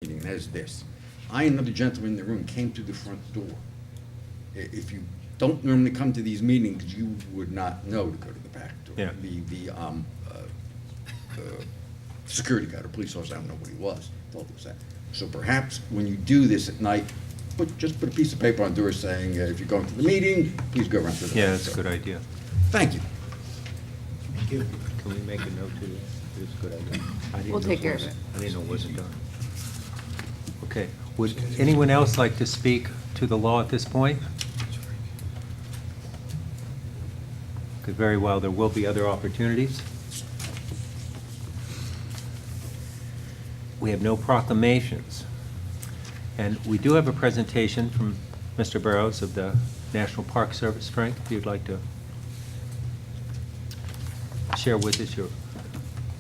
meeting, that is this. I and another gentleman in the room came to the front door. If you don't normally come to these meetings, you would not know to go to the back door. Yeah. The security guard, or police officer, I don't know what he was, thought it was that. So perhaps when you do this at night, just put a piece of paper on the door saying, if you're going to the meeting, please go around to the back Yeah, that's a door. good idea. Thank you. Can we make a note to this? It's a good idea. I didn't We'll know take care of it. I didn't know it wasn't done. Okay. Would anyone else like to speak to the law at this point? Good, very well. There will be other opportunities. We have no proclamations. And we do have a presentation from Mr. Burrows of the National Park Service. Frank, if you'd like to share with us your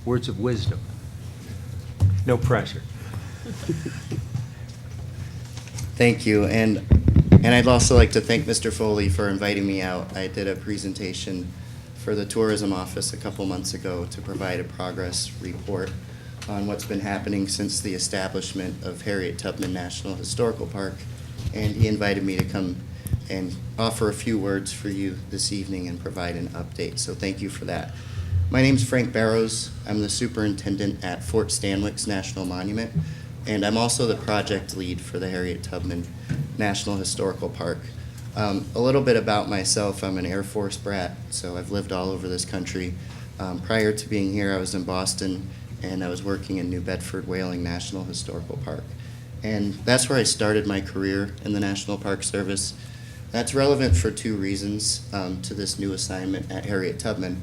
words of wisdom. No pressure. Thank you, and I'd also like to thank Mr. Foley for inviting me out. I did a presentation for the tourism office a couple months ago to provide a progress report on what's been happening since the establishment of Harriet Tubman National Historical Park, and he invited me to come and offer a few words for you this evening and provide an update, so thank you for that. My name's Frank Barrows. I'm the superintendent at Fort Stanwix National Monument, and I'm also the project lead for the Harriet Tubman National Historical Park. A little bit about myself. I'm an Air Force brat, so I've lived all over this country. Prior to being here, I was in Boston, and I was working in New Bedford Whaling National Historical Park. And that's where I started my career in the National Park Service. That's relevant for two reasons to this new assignment at Harriet Tubman.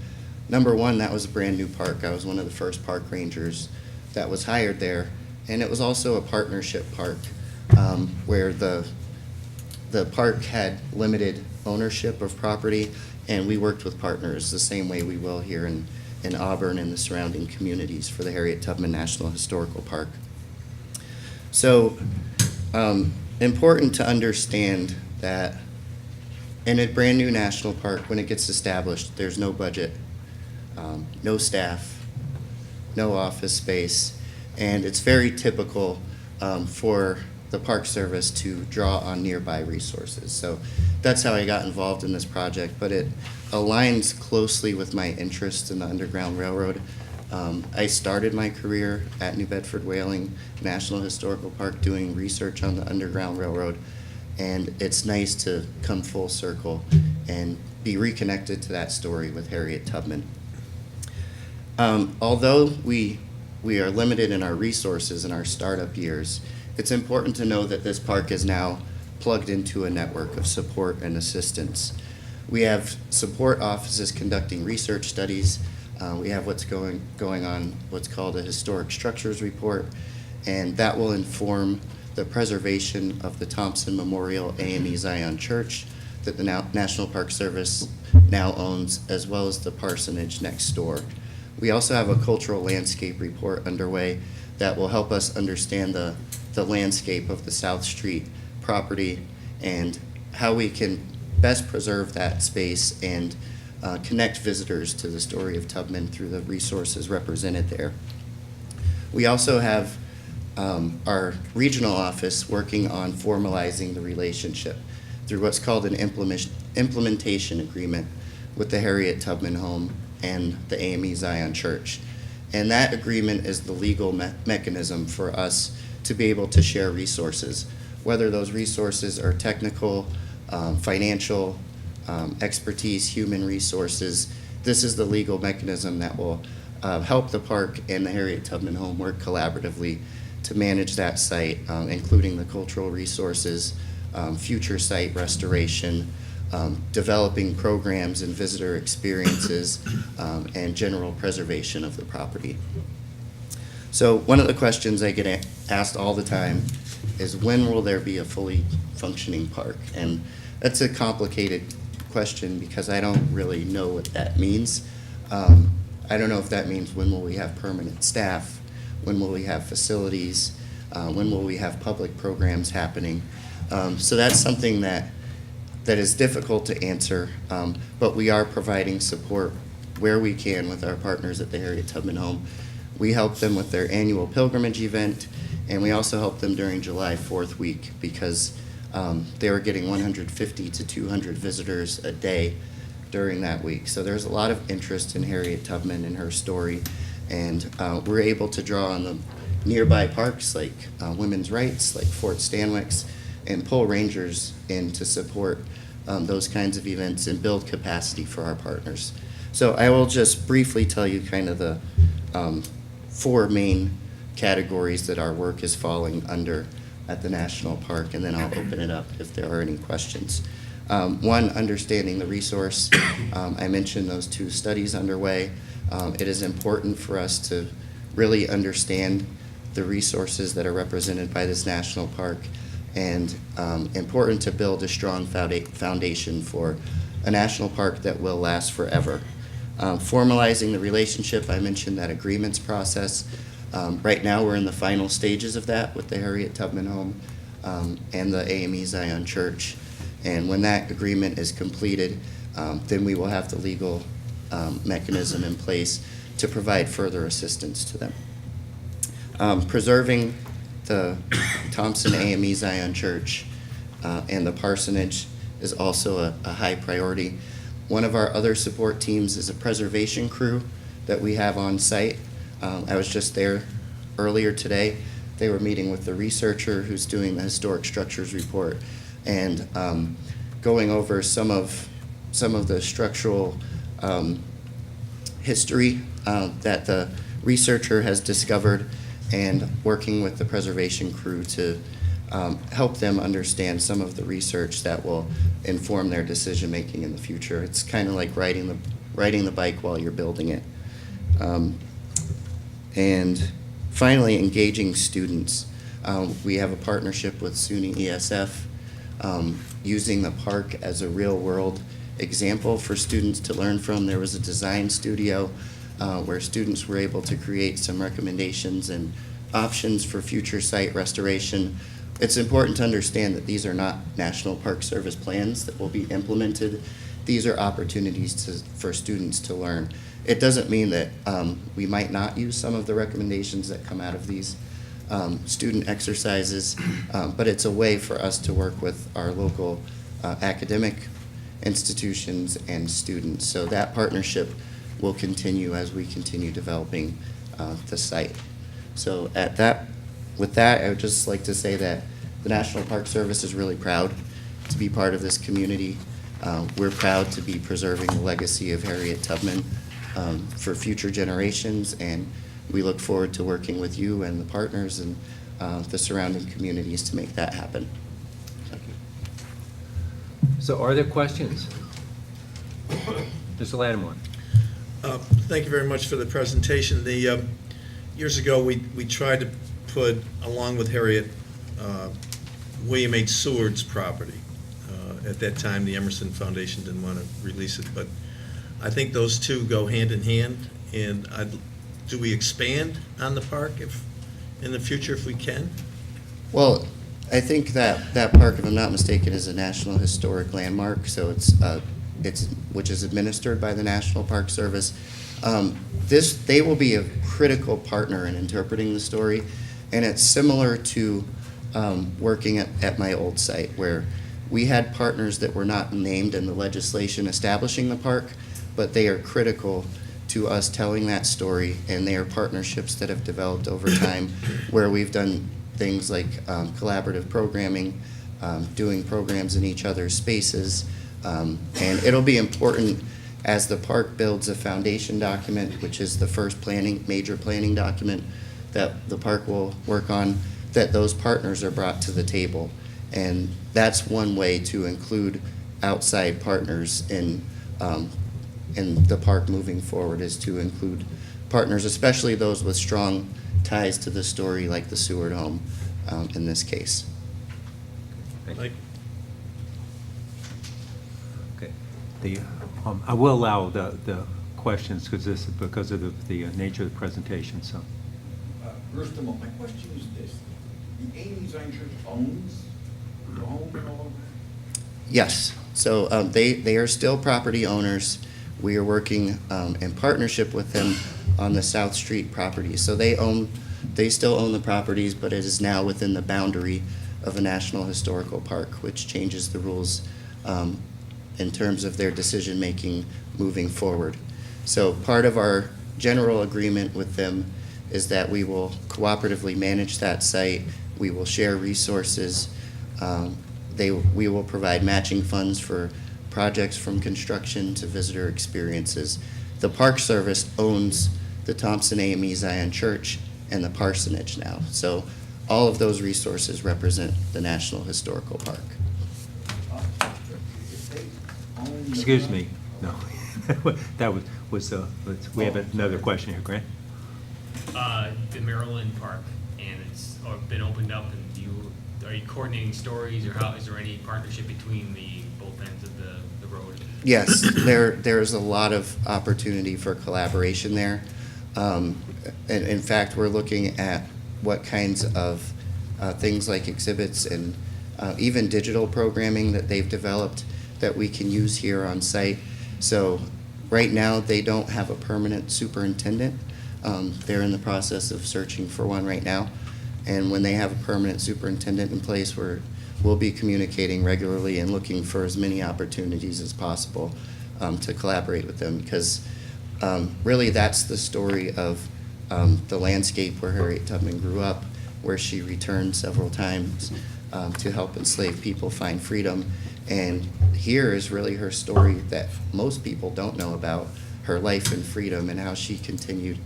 Number one, that was a brand new park. I was one of the first park rangers that was hired there. And it was also a partnership park where the park had limited ownership of property, and we worked with partners the same way we will here in Auburn and the surrounding communities for the Harriet Tubman National Historical Park. So important to understand that in a brand new national park, when it gets established, there's no budget, no staff, no office space, and it's very typical for the Park Service to draw on nearby resources. So that's how I got involved in this project, but it aligns closely with my interest in the Underground Railroad. I started my career at New Bedford Whaling National Historical Park doing research on the Underground Railroad, and it's nice to come full circle and be reconnected to that story with Harriet Tubman. Although we are limited in our resources in our startup years, it's important to know that this park is now plugged into a network of support and assistance. We have support offices conducting research studies. We have what's going on, what's called a historic structures report, and that will inform the preservation of the Thompson Memorial AME Zion Church that the National Park Service now owns, as well as the parsonage next door. We also have a cultural landscape report underway that will help us understand the landscape of the South Street property and how we can best preserve that space and connect visitors to the story of Tubman through the resources represented there. We also have our regional office working on formalizing the relationship through what's called an implementation agreement with the Harriet Tubman Home and the AME Zion Church. And that agreement is the legal mechanism for us to be able to share resources, whether those resources are technical, financial, expertise, human resources. This is the legal mechanism that will help the park and the Harriet Tubman Home work collaboratively to manage that site, including the cultural resources, future site restoration, developing programs and visitor experiences, and general preservation of the property. So one of the questions I get asked all the time is, when will there be a fully functioning park? And that's a complicated question because I don't really know what that means. I don't know if that means when will we have permanent staff, when will we have facilities, when will we have public programs happening. So that's something that is difficult to answer, but we are providing support where we can with our partners at the Harriet Tubman Home. We help them with their annual pilgrimage event, And we also helped them during July 4th week because they were getting 150 to 200 visitors a day during that week. So there's a lot of interest in Harriet Tubman and her story, and we're able to draw on the nearby parks like Women's Rights, like Fort Stanwix, and pull rangers in to support those kinds of events and build capacity for our partners. So I will just briefly tell you kind of the 4 main categories that our work is falling under at the national park, and then I'll open it up if there are any questions. One, understanding the resource. I mentioned those 2 studies underway. It is important for us to really understand the resources that are represented by this national park, and important to build a strong foundation for a national park that will last forever. Formalizing the relationship, I mentioned that agreements process. Right now, we're in the final stages of that with the Harriet Tubman Home and the AME Zion Church. And when that agreement is completed, then we will have the legal mechanism in place to provide further assistance to them. Preserving the Thompson AME Zion Church and the parsonage is also a high priority. One of our other support teams is a preservation crew that we have on site. I was just there earlier today. They were meeting with the researcher who's doing the historic structures report and going over some of the structural history that the researcher has discovered, and working with the preservation crew to help them understand some of the research that will inform their decision making in the future. It's kind of like riding the bike while you're building it. And finally, engaging students. We have a partnership with SUNY ESF, using the park as a real-world example for students to learn from. There was a design studio where students were able to create some recommendations and options for future site restoration. It's important to understand that these are not National Park Service plans that will be implemented. These are opportunities for students to learn. It doesn't mean that we might not use some of the recommendations that come out of these student exercises, but it's a way for us to work with our local academic institutions and students. So that partnership will continue as we continue developing the site. So with that, I would just like to say that the National Park Service is really proud to be part of this community. We're proud to be preserving the legacy of Harriet Tubman for future generations, and we look forward to working with you and the partners and the surrounding communities to make that happen. Thank you. So are there questions? Mr. Lattimore. Thank you very much for the presentation. Years ago, we tried to put, along with Harriet, William H. Seward's property. At that time, the Emerson Foundation didn't want to release it, but I think those two go hand in hand. And do we expand on the park in the future if we can? Well, I think that park, if I'm not mistaken, is a National Historic Landmark, so it's which is administered by the National Park Service. They will be a critical partner in interpreting the story, and it's similar to working at my old site, where we had partners that were not named in the legislation establishing the park, but they are critical to us telling that story, and they are partnerships that have developed over time where we've done things like collaborative programming, doing programs in each other's spaces, and it'll be important as the park builds a foundation document, which is the first major planning document that the park will work on, that those partners are brought to the table. And that's one way to include outside partners in the park moving forward, is to include partners, especially those with strong ties to the story, like the Seward home in this case. Thank you. Okay. I will allow the questions because of the nature of the presentation. So, First of all, my question is this: the AME Zion Church owns the home and all of that? Yes, so they are still property owners. We are working in partnership with them on the South Street property. So they own They still own the properties, but it is now within the boundary of a National Historical Park, which changes the rules in terms of their decision-making moving forward. So part of our general agreement with them is that we will cooperatively manage that site, we will share resources, we will provide matching funds for projects from construction to visitor experiences. The Park Service owns the Thompson AME Zion Church and the parsonage now. So all of those resources represent the National Historical Park. Excuse me, no. That was we have another question here, Grant. The Maryland Park, and it's been opened up, and are you coordinating stories, or how, is there any partnership between both ends of the road? Yes, there's a lot of opportunity for collaboration there. In fact, we're looking at what kinds of things like exhibits and even digital programming that they've developed that we can use here on site. So right now, they don't have a permanent superintendent. They're in the process of searching for one right now. And when they have a permanent superintendent in place, we'll be communicating regularly and looking for as many opportunities as possible to collaborate with them, because really that's the story of the landscape where Harriet Tubman grew up, where she returned several times to help enslaved people find freedom. And here is really her story that most people don't know about, her life and freedom, and how she continued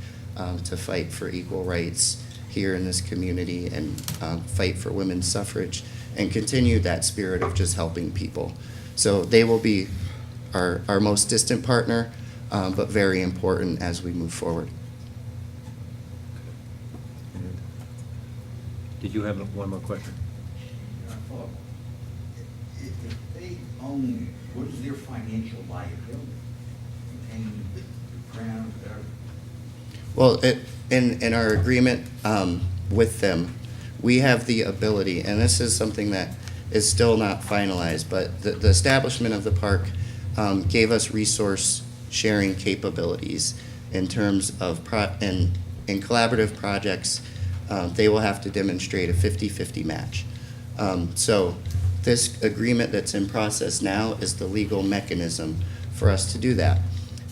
to fight for equal rights here in this community and fight for women's suffrage and continue that spirit of just helping people. So they will be our most distant partner, but very important as we move forward. Did you have one more question? If they own it, what is their financial liability? Paying the ground, Well, in our agreement with them, we have the ability, and this is something that is still not finalized, but the establishment of the park gave us resource sharing capabilities in terms of in collaborative projects. They will have to demonstrate a 50-50 match. So this agreement that's in process now is the legal mechanism for us to do that.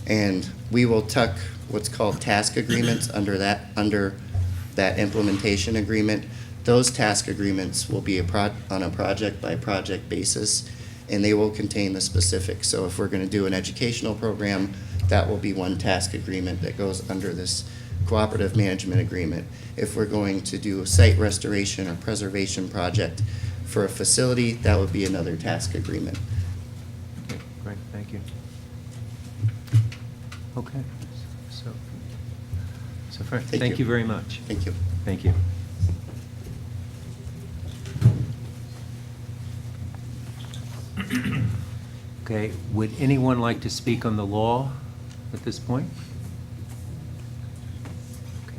And we will tuck what's called task agreements under that implementation agreement. Those task agreements will be on a project-by-project basis, and they will contain the specifics. So if we're going to do an educational program, that will be one task agreement that goes under this cooperative management agreement. If we're going to do a site restoration or preservation project for a facility, that would be another task agreement. Okay, great, thank you. Okay, so Frank, thank you very much. Thank you. Thank you. Okay, would anyone like to speak on the law at this point? Okay.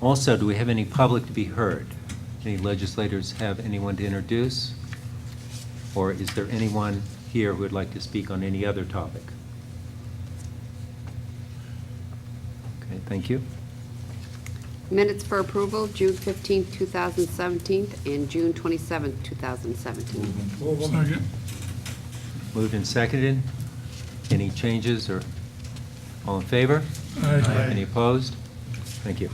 Also, do we have any public to be heard? Any legislators have anyone to introduce? Or is there anyone here who would like to speak on any other topic? Okay, thank you. Minutes for approval, June 15, 2017, and June 27, 2017. Second. Moved and seconded. Any changes or all in favor? Aye. Any opposed? Thank you.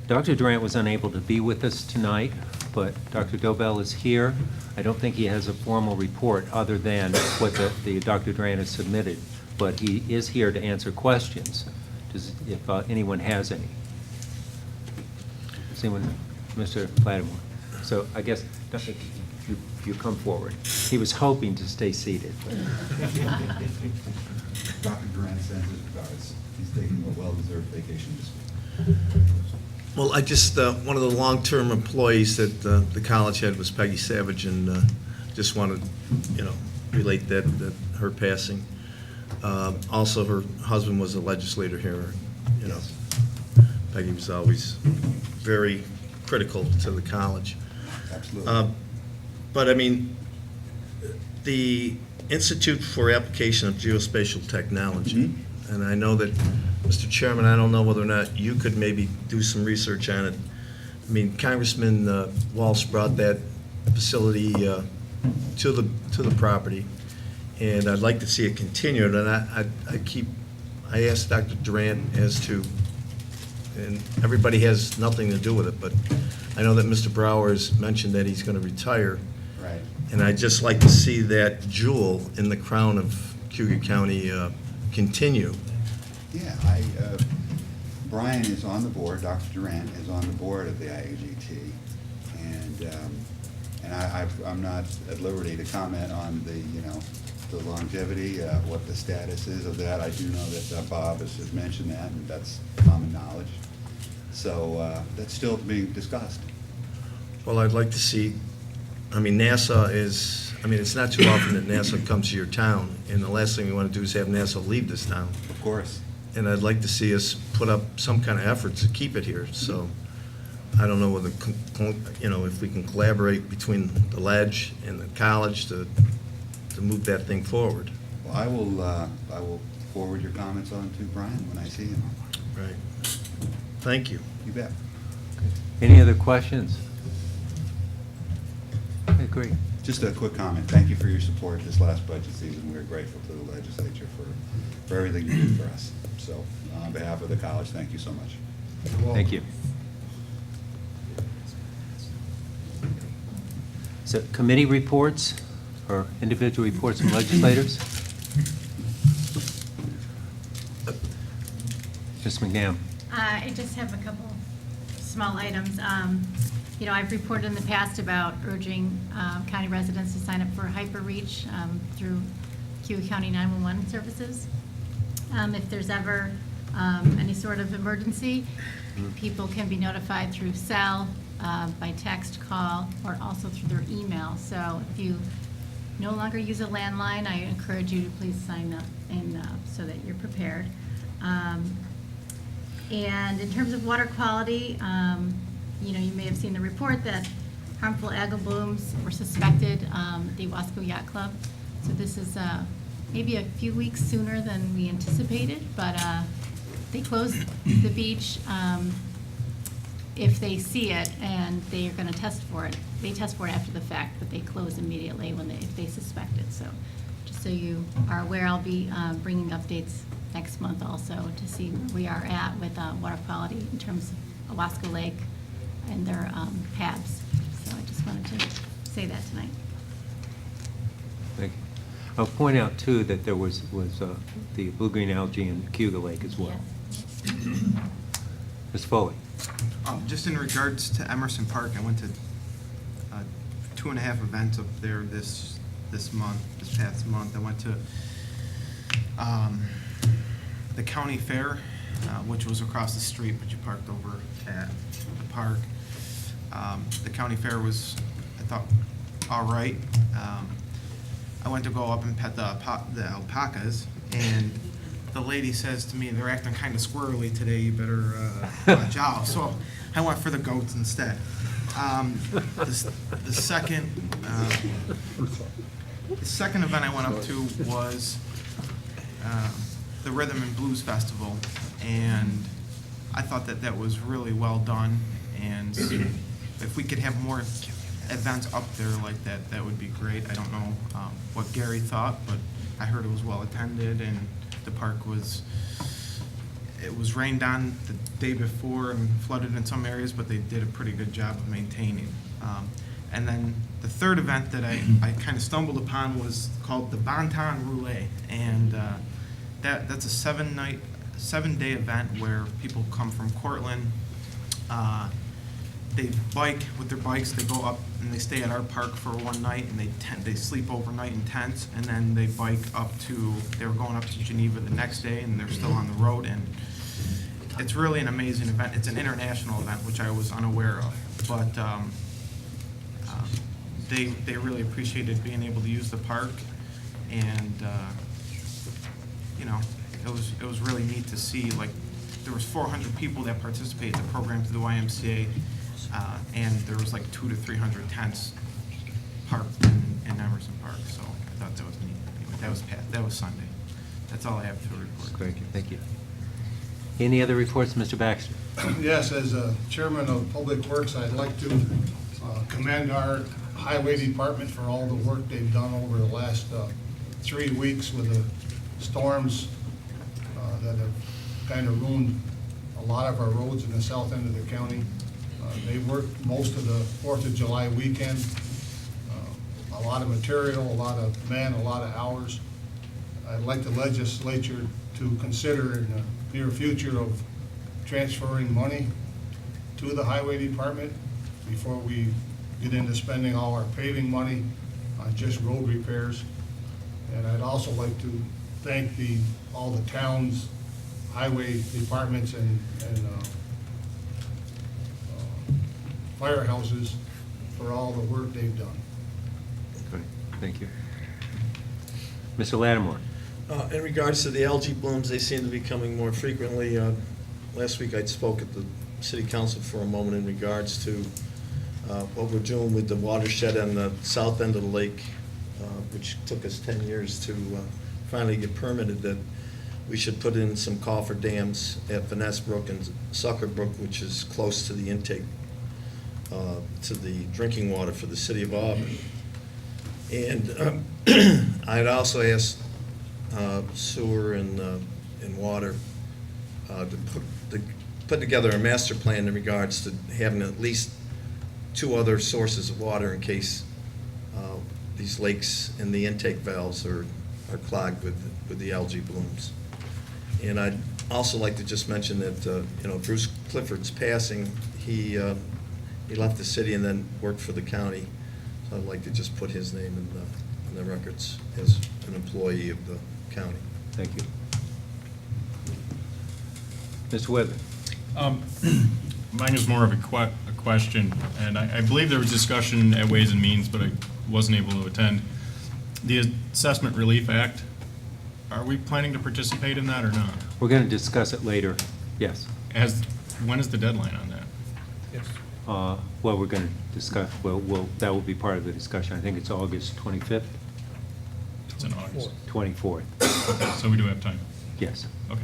Dr. Durant was unable to be with us tonight, but Dr. Dobell is here. I don't think he has a formal report other than what the Dr. Durant has submitted, but he is here to answer questions, if anyone has any. Does anyone, Mr. Lattimore? So I guess you come forward. He was hoping to stay seated. Dr. Durant sends his regards. He's taking a well-deserved vacation this week. Well, I just, one of the long-term employees that the college had was Peggy Savage, and just wanted, relate that her passing. Also, her husband was a legislator here, Yes. Peggy was always very critical to the college. Absolutely. But, I mean, the Institute for Application of Geospatial Technology, Mhm. and I know that, Mr. Chairman, I don't know whether or not you could maybe do some research on it. I mean, Congressman Walsh brought that facility to the property, and I'd like to see it continued, and I asked Dr. Durant as to, and everybody has nothing to do with it, but I know that Mr. Brower has mentioned that he's going to retire, Right. and I'd just like to see that jewel in the crown of Cayuga County continue. Yeah, Brian is on the board, Dr. Durant is on the board of the IAGT, and I'm not at liberty to comment on the longevity, what the status is of that. I do know that Bob has mentioned that, and that's common knowledge. So that's still being discussed. Well, I'd like to see, I mean, NASA is, I mean, it's not too often that NASA comes to your town, and the last thing we want to do is have NASA leave this town. Of course. And I'd like to see us put up some kind of effort to keep it here, so I don't know whether, if we can collaborate between the ledge and the college to move that thing forward. Well, I will forward your comments on to Brian when I see him. Right. Thank you. You bet. Any other questions? Okay, great. Just a quick comment. Thank you for your support this last budget season. We're grateful to the legislature for everything you did for us. So on behalf of the college, thank you so much. Thank you. So committee reports or individual reports from legislators? Ms. McNabb. I just have a couple small items. I've reported in the past about urging county residents to sign up for HyperReach through Cayuga County 911 services. If there's ever any sort of emergency, people can be notified through cell, by text, call, or also through their email. So if you no longer use a landline, I encourage you to please sign up and so that you're prepared. And in terms of water quality, you may have seen the report that harmful algal blooms were suspected at the Wasco Yacht Club. So this is maybe a few weeks sooner than we anticipated, but they closed the beach if they see it, and they are going to test for it. They test for it after the fact, but they close immediately if they suspect it. So just so you are aware, I'll be bringing updates next month also to see where we are at with water quality in terms of Wasco Lake and their PABs. So I just wanted to say that tonight. Thank you. I'll point out, too, that there was the blue-green algae in Cayuga Lake as well. Ms. Foley. Just in regards to Emerson Park, I went to 2.5 events up there this past month. I went to the county fair, which was across the street, but you parked over at the park. The county fair was, I thought, all right. I went to go up and pet the alpacas, and the lady says to me, "They're acting kind of squirrely today, you better watch out." So I went for the goats instead. The second event I went up to was the Rhythm and Blues Festival, and I thought that was really well done, and if we could have more events up there like that, that would be great. I don't know what Gary thought, but I heard it was well attended, and the park it was rained on the day before and flooded in some areas, but they did a pretty good job of maintaining. And then the third event that I kind of stumbled upon was called the Bonton Roulette, and that's a 7-day event where people come from Cortland. They bike with their bikes. They go up and they stay at our park for one night, and they sleep overnight in tents, and then they bike up to. They were going up to Geneva the next day, and they're still on the road. And it's really an amazing event. It's an international event, which I was unaware of, but they really appreciated being able to use the park, and it was really neat to see. Like, there was 400 people that participated in the program through the YMCA. And there was like 200 to 300 tents parked in Emerson Park, so I thought that was neat. Anyway, that was Sunday. That's all I have to report. Great, thank you. Any other reports, Mr. Baxter? Yes, as Chairman of Public Works, I'd like to commend our Highway Department for all the work they've done over the last 3 weeks with the storms that have kind of ruined a lot of our roads in the south end of the county. They worked most of the 4th of July weekend. A lot of material, a lot of men, a lot of hours. I'd like the legislature to consider in the near future of transferring money to the Highway Department before we get into spending all our paving money on just road repairs. And I'd also like to thank all the towns, highway departments and firehouses for all the work they've done. Great, thank you. Mr. Lattimore? In regards to the algae blooms, they seem to be coming more frequently. Last week I spoke at the city council for a moment in regards to what we're doing with the watershed on the south end of the lake, which took us 10 years to finally get permitted, that we should put in some coffer dams at Vaness Brook and Sucker Brook, which is close to the intake, to the drinking water for the city of Auburn. And I'd also asked sewer and water to put together a master plan in regards to having at least 2 other sources of water in case these lakes and the intake valves are clogged with the algae blooms. And I'd also like to just mention that Bruce Clifford's passing. He left the city and then worked for the county. So I'd like to just put his name in the records as an employee of the county. Thank you. Mr. Weather? Mine is more of a question, and I believe there was discussion at Ways and Means, but I wasn't able to attend. The Assessment Relief Act, are we planning to participate in that or not? We're going to discuss it later, yes. When is the deadline on that? Well, we're going to discuss, that will be part of the discussion. I think it's August 25th, It's in August. 24th. Okay, so we do have time. Yes. Okay.